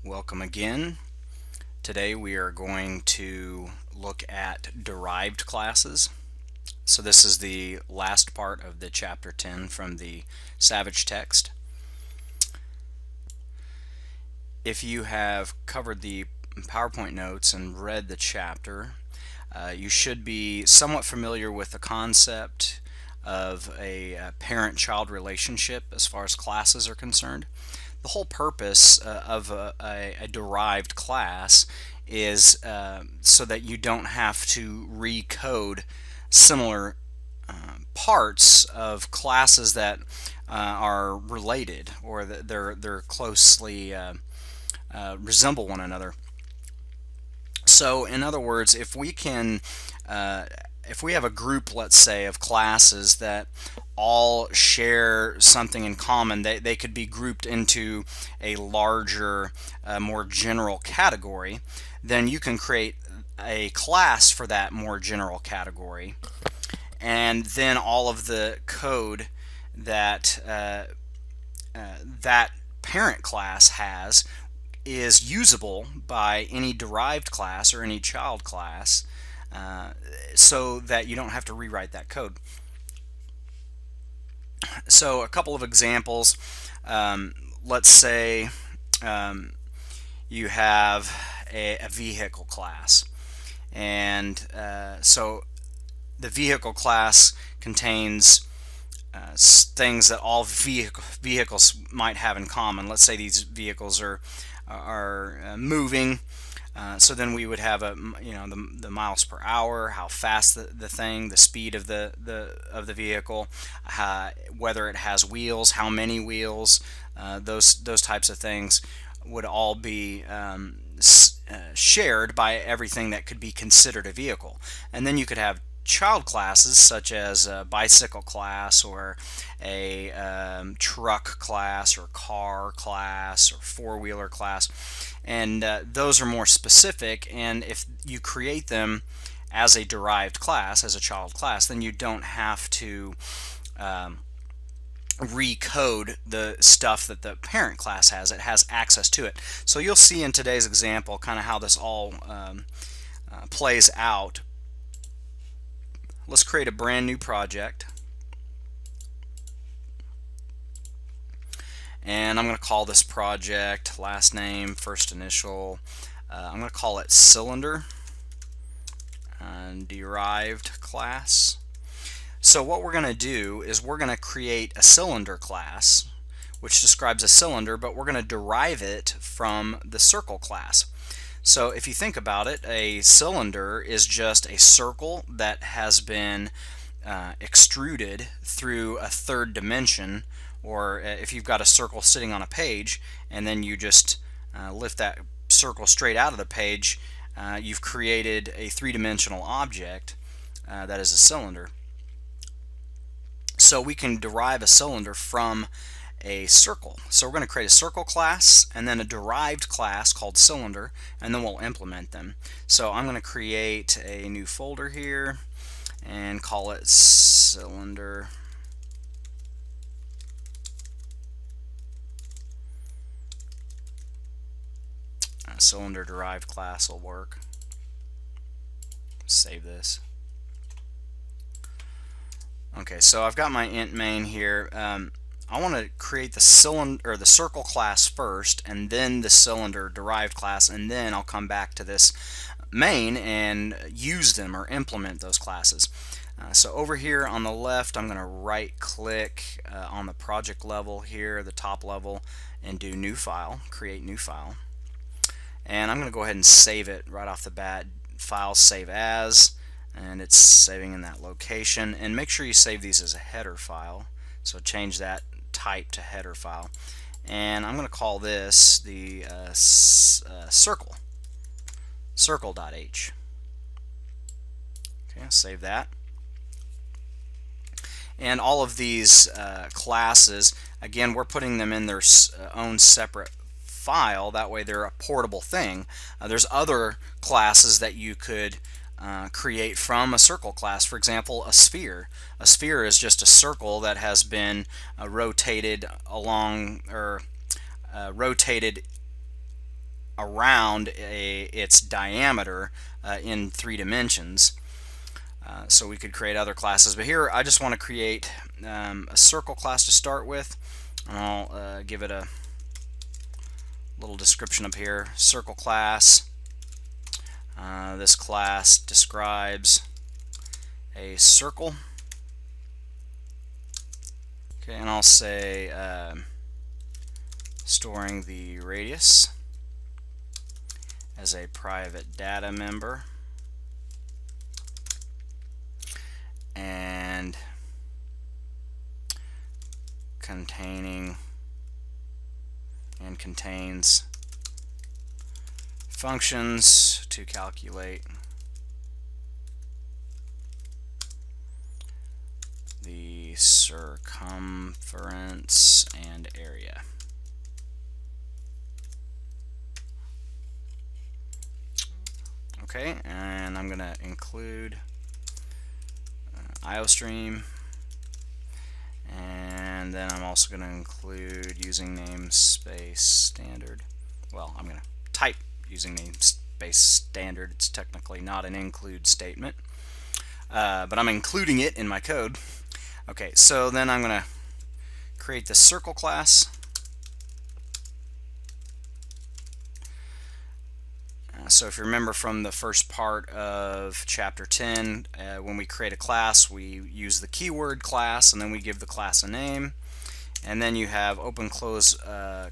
Welcome again. Today we are going to look at derived classes. So this is the last part of the chapter 10 from the Savage text. If you have covered the PowerPoint notes and read the chapter, you should be somewhat familiar with the concept of a parent-child relationship as far as classes are concerned. The whole purpose of a derived class is so that you don't have to recode similar parts of classes that are related or that they're closely resemble one another. So in other words, if we have a group, let's say, of classes that all share something in common, they could be grouped into a larger, more general category, then you can create a class for that more general category, and then all of the code that that parent class has is usable by any derived class or any child class, so that you don't have to rewrite that code. So a couple of examples. Let's say you have a vehicle class, and so the vehicle class contains things that all vehicles might have in common. Let's say these vehicles are moving. So then we would have the miles per hour, how fast the speed of the vehicle, whether it has wheels, how many wheels, those types of things would all be shared by everything that could be considered a vehicle. And then you could have child classes such as a bicycle class or a truck class or car class or four-wheeler class, and those are more specific, and if you create them as a derived class, as a child class, then you don't have to recode the stuff that the parent class has. It has access to it. So you'll see in today's example kind of how this all plays out. Let's create a brand new project, and I'm going to call this project last name, first initial. I'm going to call it cylinder and derived class. So what we're going to do is we're going to create a cylinder class which describes a cylinder, but we're going to derive it from the circle class. So if you think about it, a cylinder is just a circle that has been extruded through a third dimension, or if you've got a circle sitting on a page and then you just lift that circle straight out of the page, you've created a three-dimensional object that is a cylinder. So we can derive a cylinder from a circle. So we're going to create a circle class and then a derived class called cylinder, and then we'll implement them. So I'm going to create a new folder here and call it cylinder. Cylinder derived class will work. Save this. Okay, so I've got my int main here. I want to create the cylinder or the circle class first, and then the cylinder derived class, and then I'll come back to this main and use them or implement those classes. So over here on the left, I'm going to right click on the project level here, the top level, and do new file, create new file. And I'm going to go ahead and save it right off the bat. File save as, and it's saving in that location. And make sure you save these as a header file. So change that type to header file. And I'm going to call this the circle.h. Okay, save that. And all of these classes, again, we're putting them in their own separate file. That way they're a portable thing. There's other classes that you could create from a circle class. For example, a sphere. A sphere is just a circle that has been rotated along or rotated around its diameter in 3 dimensions. So we could create other classes, but here I just want to create a circle class to start with, and I'll give it a little description up here. Circle class. This class describes a circle. Okay, and I'll say storing the radius as a private data member, and contains functions to calculate the circumference and area. Okay, and I'm going to include IOStream, and then I'm also going to include using namespace standard. Well, I'm going to type using namespace standard. It's technically not an include statement, but I'm including it in my code. Okay, so then I'm going to create the circle class. So if you remember from the first part of chapter 10, when we create a class, we use the keyword class, and then we give the class a name. And then you have open close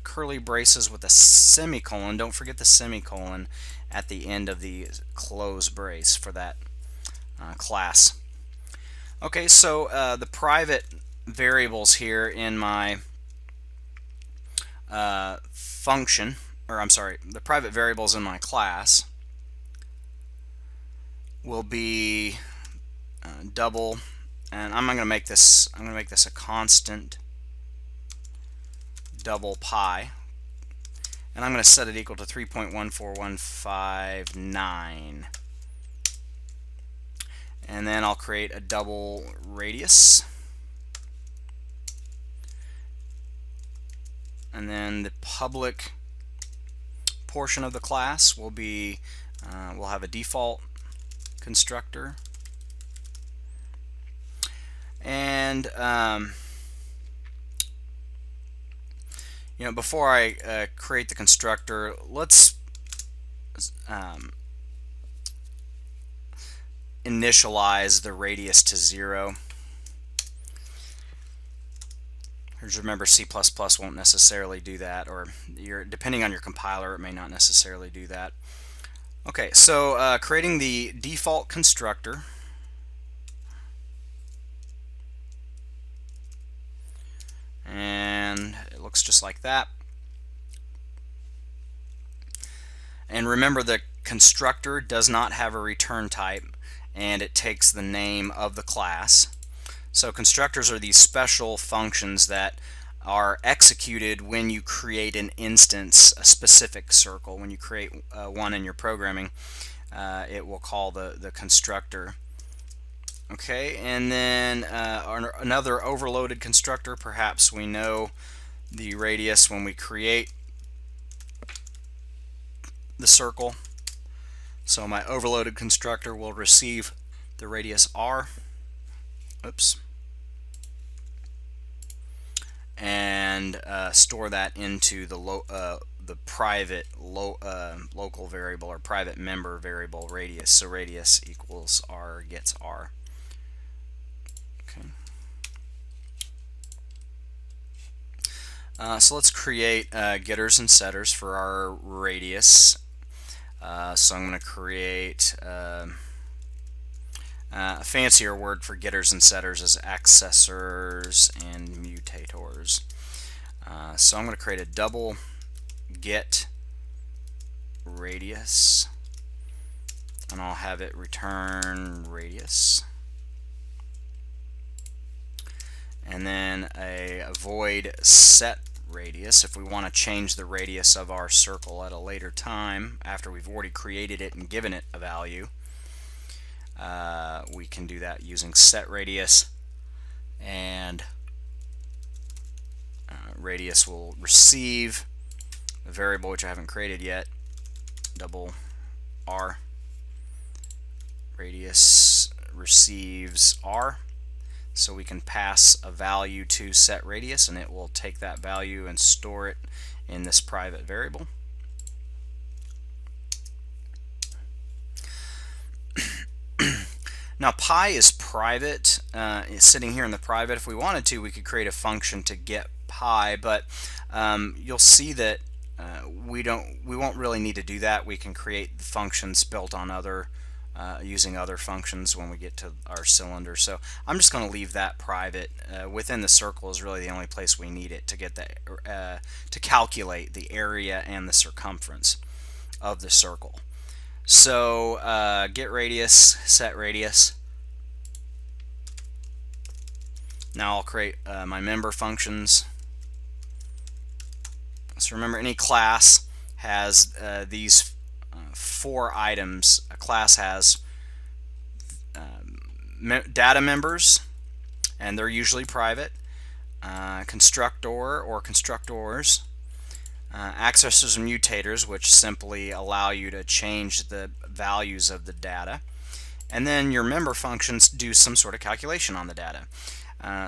curly braces with a semicolon. Don't forget the semicolon at the end of the close brace for that class. Okay, so the private variables here in my function, or I'm sorry, the private variables in my class will be double, and I'm going to make this a constant double pi, and I'm going to set it equal to 3.14159, and then I'll create a double radius, and then the public portion of the class will be we'll have a default constructor, and before I create the constructor, let's initialize the radius to 0. Just remember, C++ won't necessarily do that, or depending on your compiler, it may not necessarily do that. Okay, so creating the default constructor. And it looks just like that. And remember, the constructor does not have a return type, and it takes the name of the class. So constructors are these special functions that are executed when you create an instance, a specific circle. When you create one in your programming, it will call the constructor. Okay, and then another overloaded constructor. Perhaps we know the radius when we create the circle. So my overloaded constructor will receive the radius r. Oops. And store that into the private local variable, or private member variable radius. So radius equals r gets r. Okay. So let's create getters and setters for our radius. So I'm going to create a fancier word for getters and setters is accessors and mutators. So I'm going to create a double get radius, and I'll have it return radius, and then a void set radius if we want to change the radius of our circle at a later time after we've already created it and given it a value. We can do that using set radius, and radius will receive the variable, which I haven't created yet, double R, radius receives R. So we can pass a value to set radius, and it will take that value and store it in this private variable. Now pi is private. It's sitting here in the private. If we wanted to, we could create a function to get pi, but you'll see that we won't really need to do that. We can create the functions built on other using other functions when we get to our cylinder. So I'm just going to leave that private. Within the circle is really the only place we need it to get that to calculate the area and the circumference of the circle. So get radius, set radius. Now I'll create my member functions. So remember, any class has these 4 items. A class has data members, and they're usually private, constructor or constructors, accessors and mutators, which simply allow you to change the values of the data, and then your member functions do some sort of calculation on the data.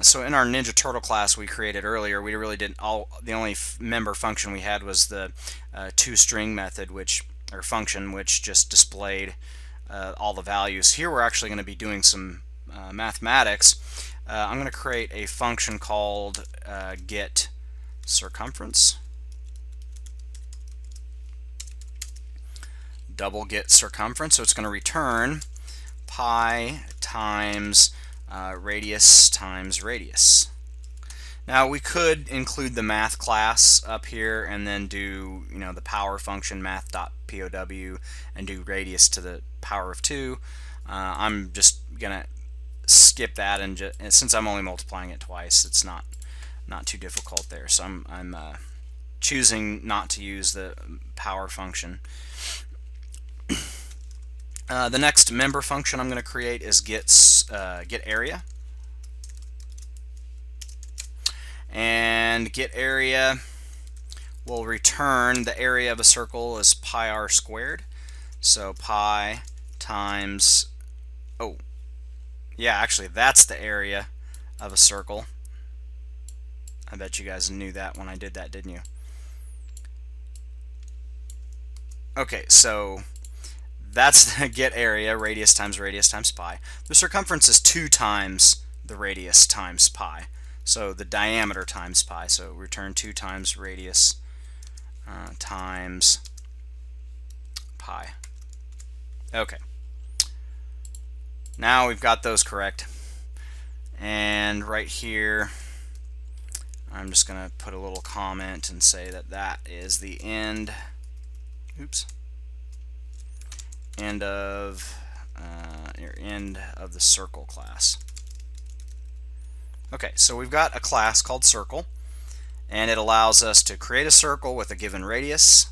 So in our Ninja Turtle class we created earlier, we really didn't the only member function we had was the toString method, which just displayed all the values. Here we're actually going to be doing some mathematics. I'm going to create a function called get circumference. Double get circumference, so it's going to return pi times radius times radius. Now we could include the math class up here and then do the power function math.pow and do radius to the power of 2. I'm just gonna skip that, and since I'm only multiplying it twice, it's not too difficult there. So I'm choosing not to use the power function. The next member function I'm going to create is get area, and get area will return the area of a circle is pi r squared. So pi times, actually that's the area of a circle. I bet you guys knew that when I did that, didn't you? Okay, so that's the get area, radius times pi. The circumference is 2 times the radius times pi. So the diameter times pi. So return 2 times radius times pi. Okay. Now we've got those correct. And right here, I'm just going to put a little comment and say that that is the end. End of the circle class. Okay, so we've got a class called circle, and it allows us to create a circle with a given radius,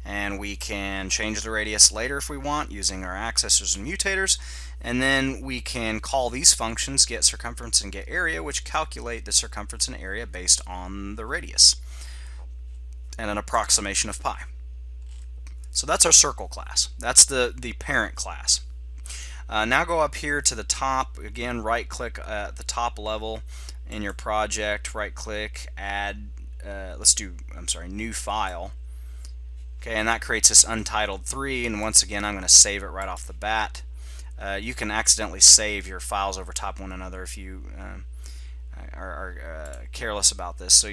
and we can change the radius later if we want using our accessors and mutators, and then we can call these functions get circumference and get area, which calculate the circumference and area based on the radius and an approximation of pi. So that's our circle class. That's the parent class. Now go up here to the top. Again, right click at the top level in your project, right click, add, new file. Okay, and that creates this untitled 3, and once again I'm going to save it right off the bat. You can accidentally save your files over top of one another if you are careless about this. So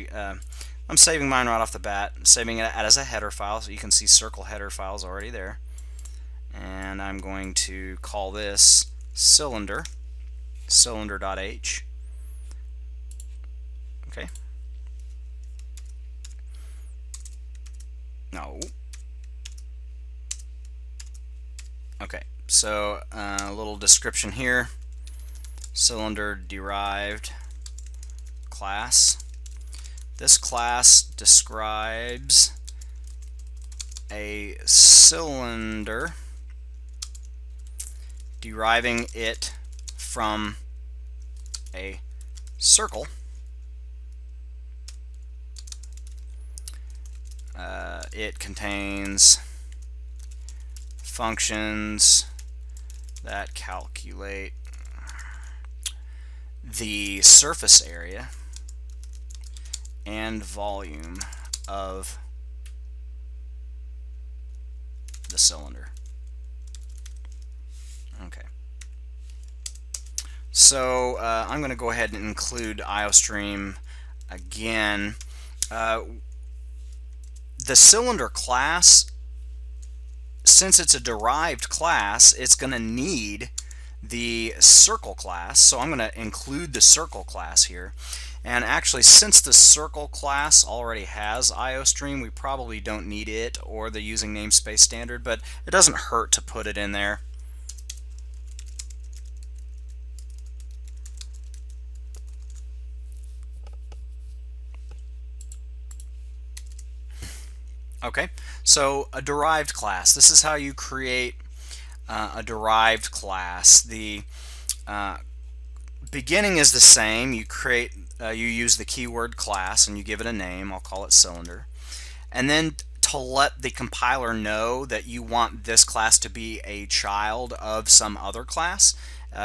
I'm saving mine right off the bat, saving it as a header file, so you can see circle header files already there. And I'm going to call this cylinder, cylinder.h. Okay. No. Okay, so a little description here. Cylinder derived class. This class describes a cylinder, deriving it from a circle. It contains functions that calculate the surface area and volume of the cylinder. Okay. So I'm going to go ahead and include IOStream again. The cylinder class, since it's a derived class, it's going to need the circle class. So I'm going to include the circle class here. And actually, since the circle class already has IOStream, we probably don't need it or the using namespace standard, but it doesn't hurt to put it in there. Okay, so a derived class. This is how you create a derived class. The beginning is the same. You create, you use the keyword class and you give it a name. I'll call it cylinder. And then to let the compiler know that you want this class to be a child of some other class,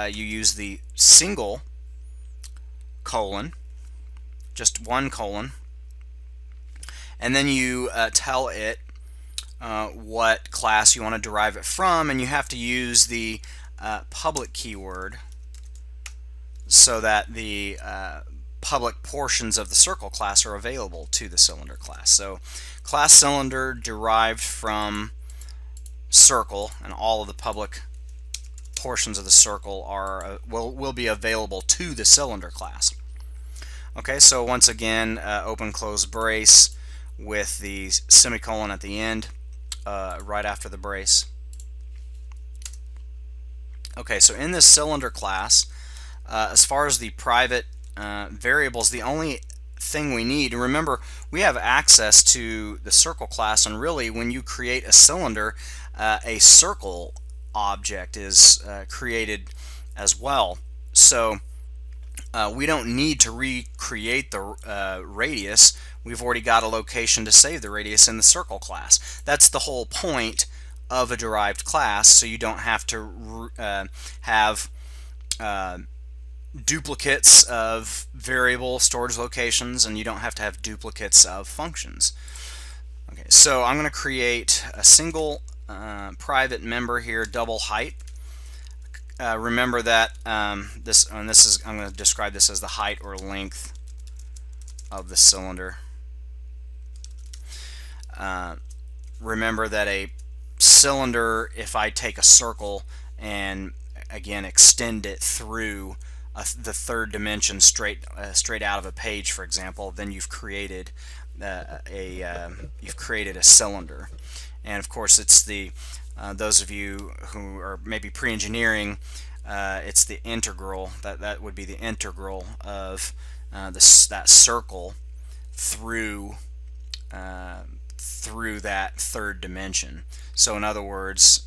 you use the single colon, just one colon, and then you tell it what class you want to derive it from, and you have to use the public keyword so that the public portions of the circle class are available to the cylinder class. So class cylinder derived from circle, and all of the public portions of the circle are will be available to the cylinder class. Okay, so once again, open close brace with the semicolon at the end, right after the brace. Okay, so in this cylinder class, as far as the private variables, the only thing we need, and remember, we have access to the circle class, and really when you create a cylinder, a circle object is created as well. So we don't need to recreate the radius. We've already got a location to save the radius in the circle class. That's the whole point of a derived class, so you don't have to have duplicates of variable storage locations, and you don't have to have duplicates of functions. Okay, so I'm going to create a single private member here, double height. Remember that I'm going to describe this as the height or length of the cylinder. Remember that a cylinder, if I take a circle and again extend it through the third dimension straight out of a page, for example, then you've created a cylinder. And of course, it's the those of you who are maybe pre-engineering, it's the integral, that would be the integral of that circle through that third dimension. So in other words,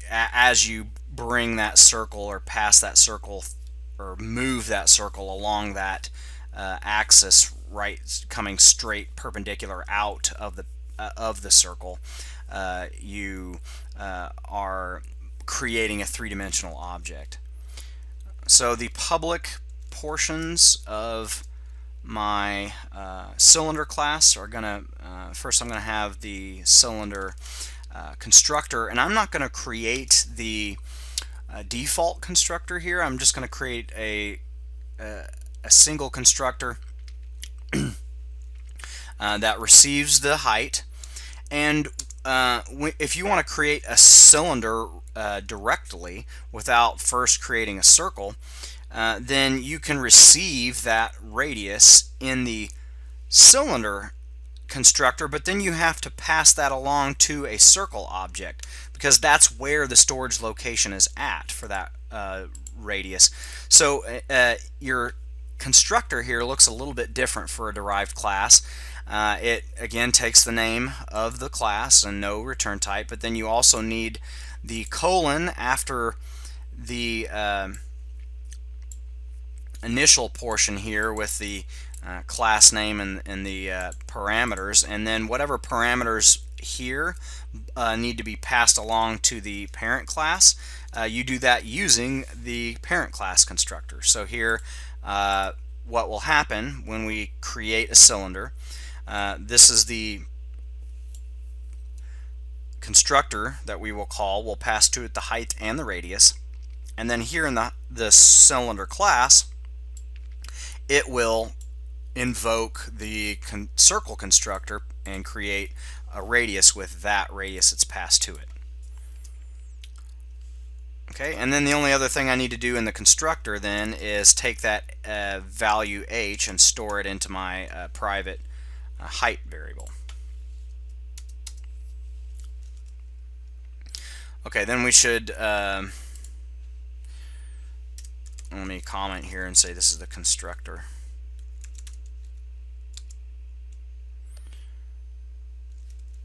as you bring that circle or pass that circle or move that circle along that axis, right, coming straight perpendicular out of the circle, you are creating a three-dimensional object. So the public portions of my cylinder class are gonna first I'm gonna have the cylinder constructor, and I'm not going to create the default constructor here. I'm just going to create a single constructor that receives the height. And if you want to create a cylinder directly without first creating a circle, then you can receive that radius in the cylinder constructor, but then you have to pass that along to a circle object, because that's where the storage location is at for that radius. So your constructor here looks a little bit different for a derived class. It again takes the name of the class and no return type, but then you also need the colon after the initial portion here with the class name and the parameters, and then whatever parameters here need to be passed along to the parent class. You do that using the parent class constructor. So here what will happen when we create a cylinder, this is the constructor that we will call. We'll pass to it the height and the radius, and then here in the cylinder class it will invoke the circle constructor and create a radius with that radius it's passed to it. Okay, and then the only other thing I need to do in the constructor then is take that value h and store it into my private height variable. Okay, then we should let me comment here and say this is the constructor.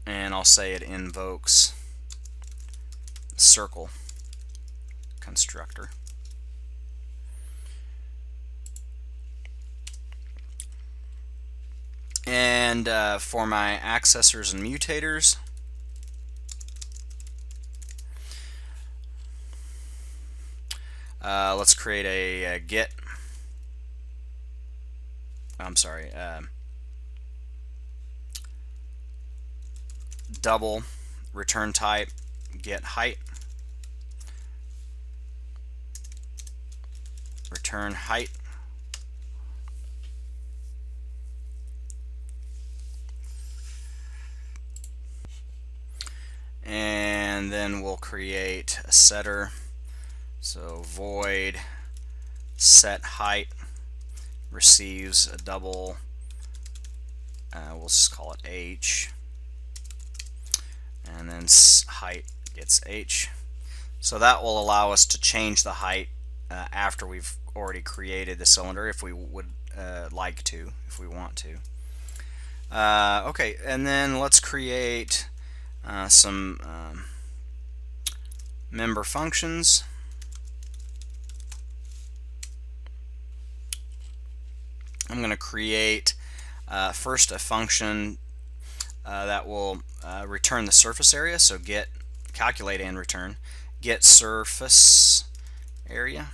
And I'll say it invokes circle constructor. And for my accessors and mutators, let's create a get. I'm sorry. Double return type get height, return height, and then we'll create a setter. So void set height receives a double, we'll just call it h, and then height gets h. So that will allow us to change the height after we've already created the cylinder, if we would like to, if we want to. Okay, and then let's create some member functions. I'm going to create first a function that will return the surface area. So get, calculate and return, get surface area.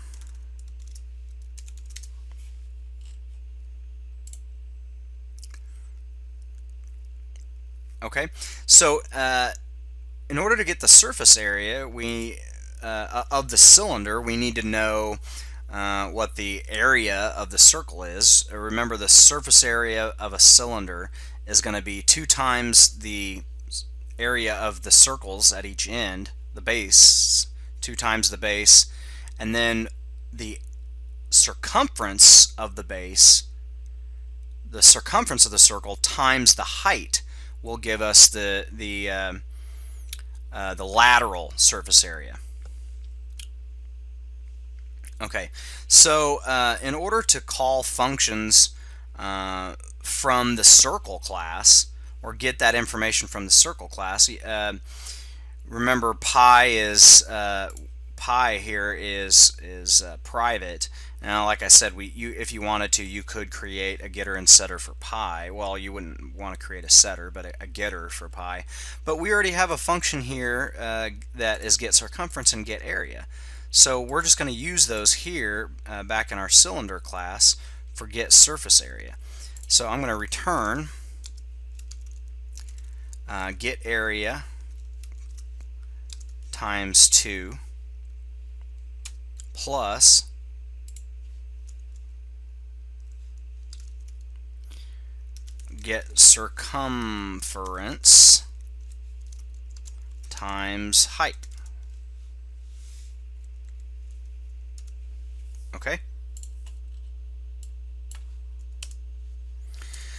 Okay, so in order to get the surface area of the cylinder, we need to know what the area of the circle is. Remember, the surface area of a cylinder is going to be 2 times the area of the circles at each end, the base, 2 times the base, and then the circumference of the base, the circumference of the circle times the height will give us the lateral surface area. Okay, so in order to call functions from the circle class, or get that information from the circle class, remember pi here is private. Now, like I said, if you wanted to, you could create a getter and setter for pi. Well, you wouldn't want to create a setter, but a getter for pi. But we already have a function here that is get circumference and get area. So we're just going to use those here back in our cylinder class for get surface area. So I'm going to return get area times 2 plus get circumference times height. Okay?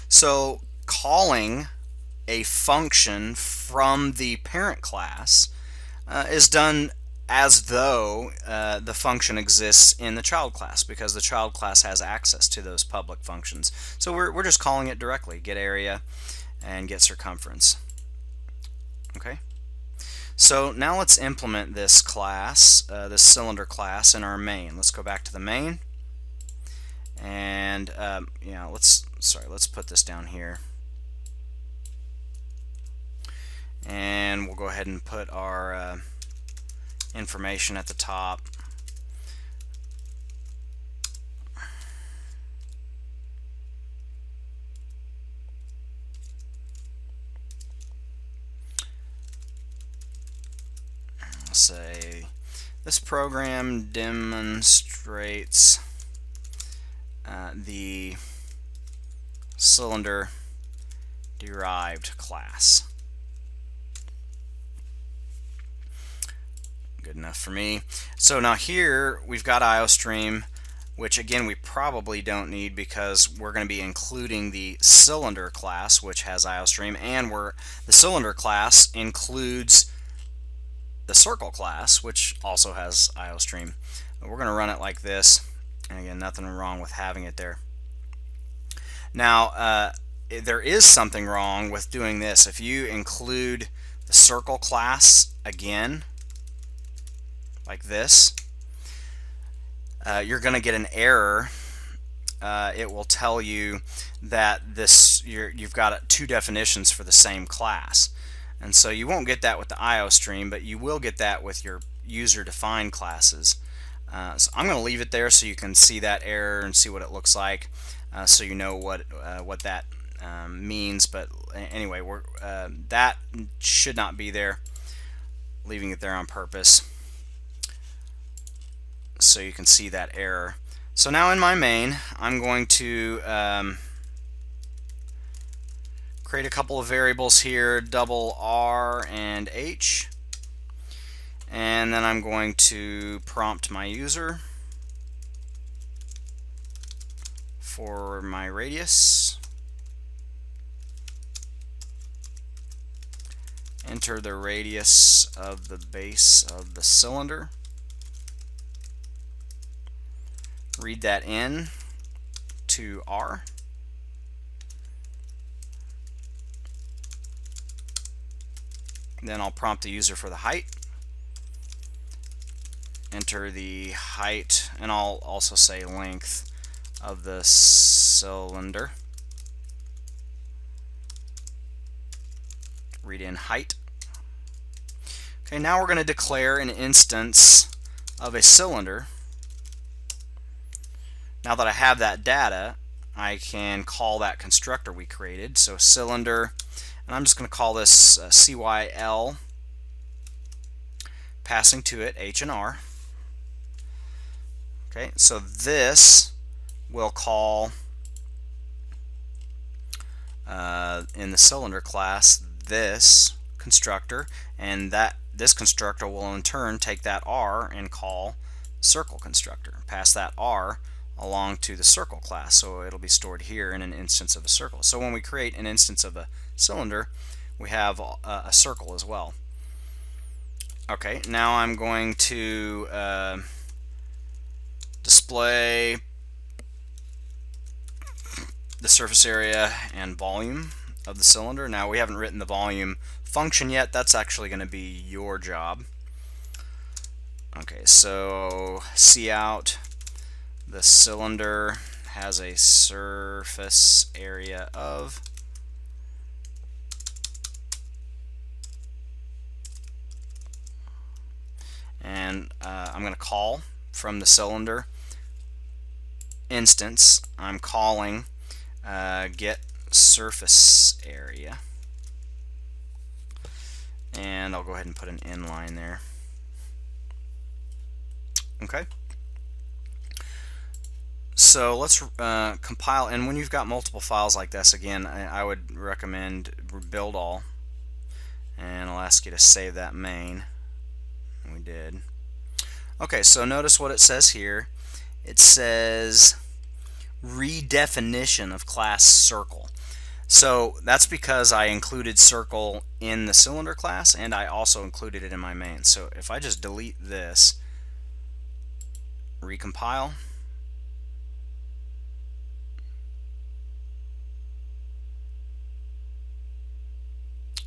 So calling a function from the parent class is done as though the function exists in the child class, because the child class has access to those public functions. So we're just calling it directly, get area and get circumference. Okay? So now let's implement this class, this cylinder class, in our main. Let's go back to the main, and let's put this down here. And we'll go ahead and put our information at the top. I'll say this program demonstrates the cylinder derived class. Good enough for me. So now here we've got IOStream, which again we probably don't need because we're going to be including the cylinder class, which has IOStream, and the cylinder class includes the circle class, which also has IOStream. We're going to run it like this, and again, nothing wrong with having it there. Now, there is something wrong with doing this. If you include the circle class again, like this, you're going to get an error. It will tell you that you've got two definitions for the same class. And so you won't get that with the IOStream, but you will get that with your user-defined classes. So I'm going to leave it there so you can see that error and see what it looks like, so you know what that means. But anyway, that should not be there. Leaving it there on purpose so you can see that error. So now in my main, I'm going to create a couple of variables here, double R and H, and then I'm going to prompt my user for my radius, enter the radius of the base of the cylinder, read that in to R, then I'll prompt the user for the height, enter the height, and I'll also say length of the cylinder, read in height. Okay, now we're going to declare an instance of a cylinder. Now that I have that data, I can call that constructor we created. So cylinder, and I'm just going to call this CYL, passing to it H and R. Okay, so this will call in the cylinder class this constructor, and this constructor will in turn take that R and call circle constructor, pass that R along to the circle class, so it'll be stored here in an instance of a circle. So when we create an instance of a cylinder, we have a circle as well. Okay, now I'm going to display the surface area and volume of the cylinder. Now we haven't written the volume function yet. That's actually going to be your job. Okay, so cout, the cylinder has a surface area of, and I'm going to call from the cylinder instance, I'm calling get surface area, and I'll go ahead and put an inline there. Okay, so let's compile, and when you've got multiple files like this, again, I would recommend build all, and I'll ask you to save that main. We did. Okay, so notice what it says here. It says redefinition of class circle. So that's because I included circle in the cylinder class, and I also included it in my main. So if I just delete this, recompile,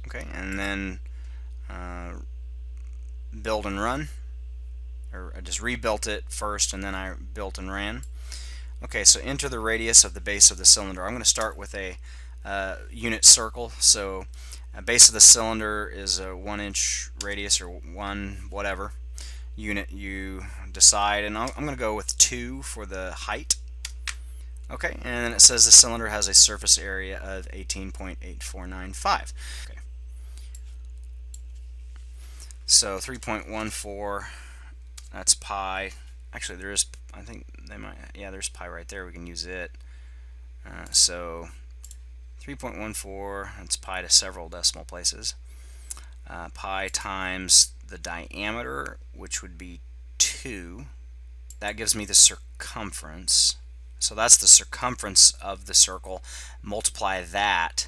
okay, and then build and run, or I just rebuilt it first and then I built and ran. Okay, so enter the radius of the base of the cylinder. I'm going to start with a unit circle, so Base of the cylinder is a 1-inch radius or one whatever unit you decide, and I'm going to go with 2 for the height. Okay, and then it says the cylinder has a surface area of 18.8495. Okay. So 3.14, that's pi. Actually, there is, I think they might, yeah, there's pi right there. We can use it. So 3.14, that's pi to several decimal places. Pi times the diameter, which would be 2. That gives me the circumference. So that's the circumference of the circle. Multiply that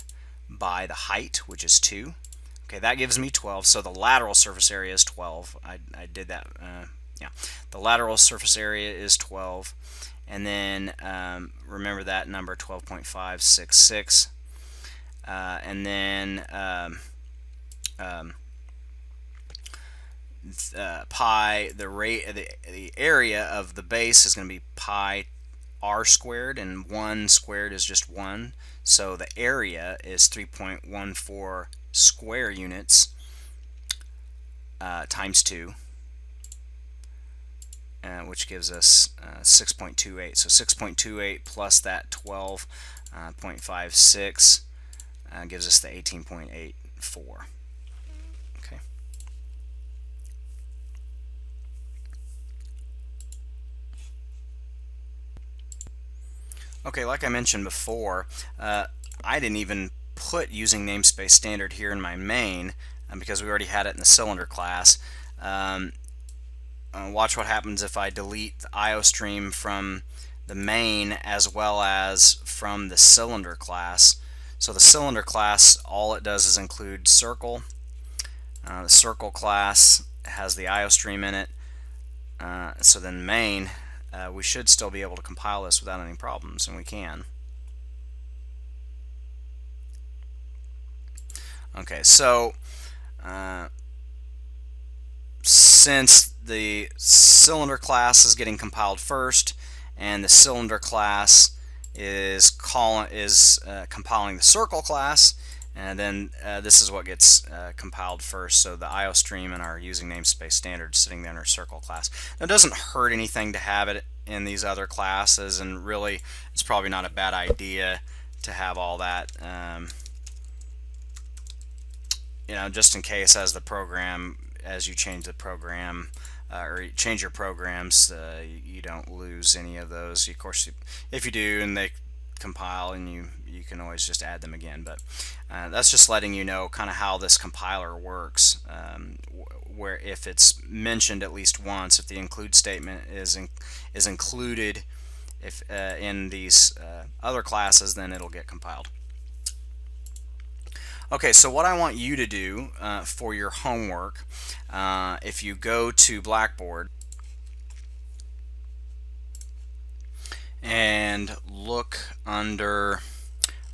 by the height, which is 2. Okay, that gives me 12. So the lateral surface area is 12. I did that. Yeah, the lateral surface area is 12. And then remember that number, 12.566. And then pi, the area of the base is going to be pi r squared, and 1 squared is just 1. So the area is 3.14 square units times 2. Which gives us 6.28. So 6.28 plus that 12.56 gives us the 18.84. Okay. Okay, like I mentioned before, I didn't even put using namespace standard here in my main because we already had it in the cylinder class. Watch what happens if I delete the IO stream from the main as well as from the cylinder class. So the cylinder class, all it does is include circle. The circle class has the IO stream in it. So then main, we should still be able to compile this without any problems, and we can. Okay, so since the cylinder class is getting compiled first, and the cylinder class is compiling the circle class, and then this is what gets compiled first. So the IO stream and our using namespace standard sitting there in our circle class. Now, it doesn't hurt anything to have it in these other classes, and really it's probably not a bad idea to have all that, just in case as you change the program or you change your programs, you don't lose any of those. Of course, if you do and they compile, and you can always just add them again, but that's just letting you know kind of how this compiler works, where if it's mentioned at least once, if the include statement is included in these other classes, then it'll get compiled. Okay, so what I want you to do for your homework, if you go to Blackboard and look under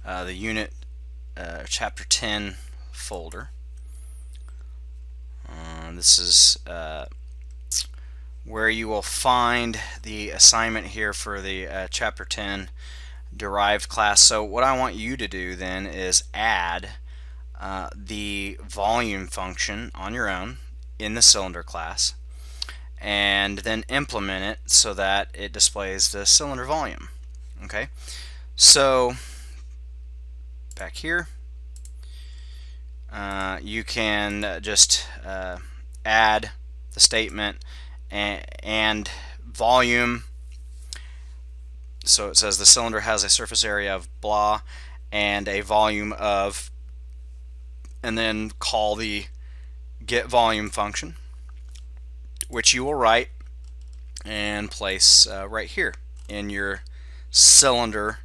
the unit chapter 10 folder, this is where you will find the assignment here for the chapter 10 derived class. So what I want you to do then is add the volume function on your own in the cylinder class, and then implement it so that it displays the cylinder volume. Okay, so back here you can just add the statement and volume. So it says the cylinder has a surface area of blah and a volume of, and then call the get volume function, which you will write and place right here in your cylinder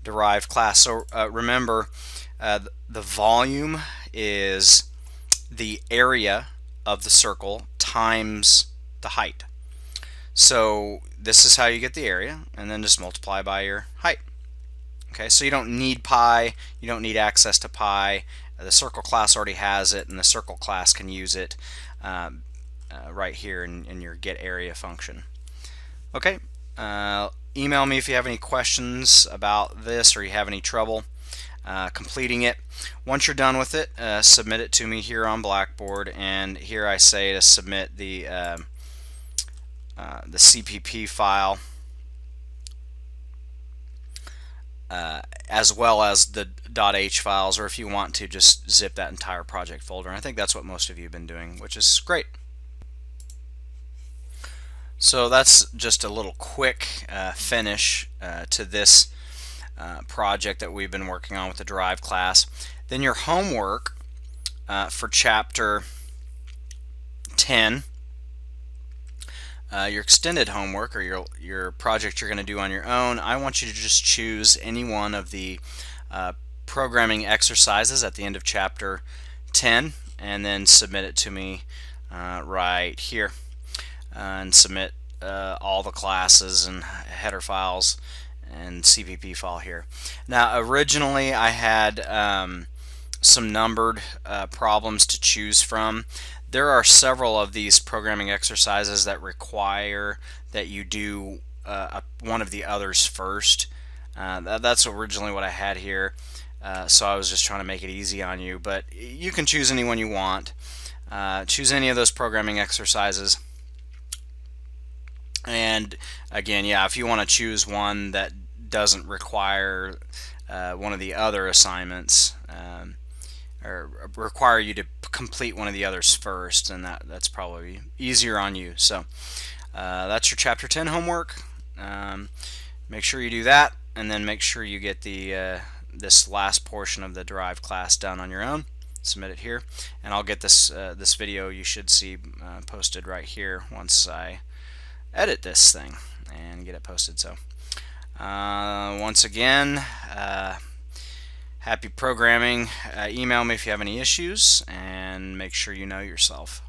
derived class. So remember, the volume is the area of the circle times the height. So this is how you get the area, and then just multiply by your height. Okay, so you don't need pi, you don't need access to pi. The circle class already has it, and the circle class can use it right here in your get area function. Okay, email me if you have any questions about this or you have any trouble. completing it. Once you're done with it, submit it to me here on Blackboard, and here I say to submit the CPP file as well as the .h files, or if you want to just zip that entire project folder. And I think that's what most of you have been doing, which is great. So that's just a little quick finish to this project that we've been working on with the Derived class. Then your homework for chapter 10, your extended homework, or your project you're going to do on your own, I want you to just choose any one of the programming exercises at the end of chapter 10 and then submit it to me right here, and submit all the classes and header files and CPP file here. Now originally I had some numbered problems to choose from. There are several of these programming exercises that require that you do one of the others first. That's originally what I had here, so I was just trying to make it easy on you, but you can choose any one you want. Choose any of those programming exercises. And again, yeah, if you want to choose one that doesn't require one of the other assignments, or require you to complete one of the others first, and that's probably easier on you. So that's your chapter 10 homework. Make sure you do that, and then make sure you get the this last portion of the Derived class done on your own. Submit it here, and I'll get this this video you should see posted right here once I edit this thing and get it posted. So once again, happy programming. Email me if you have any issues, and make sure you know yourself.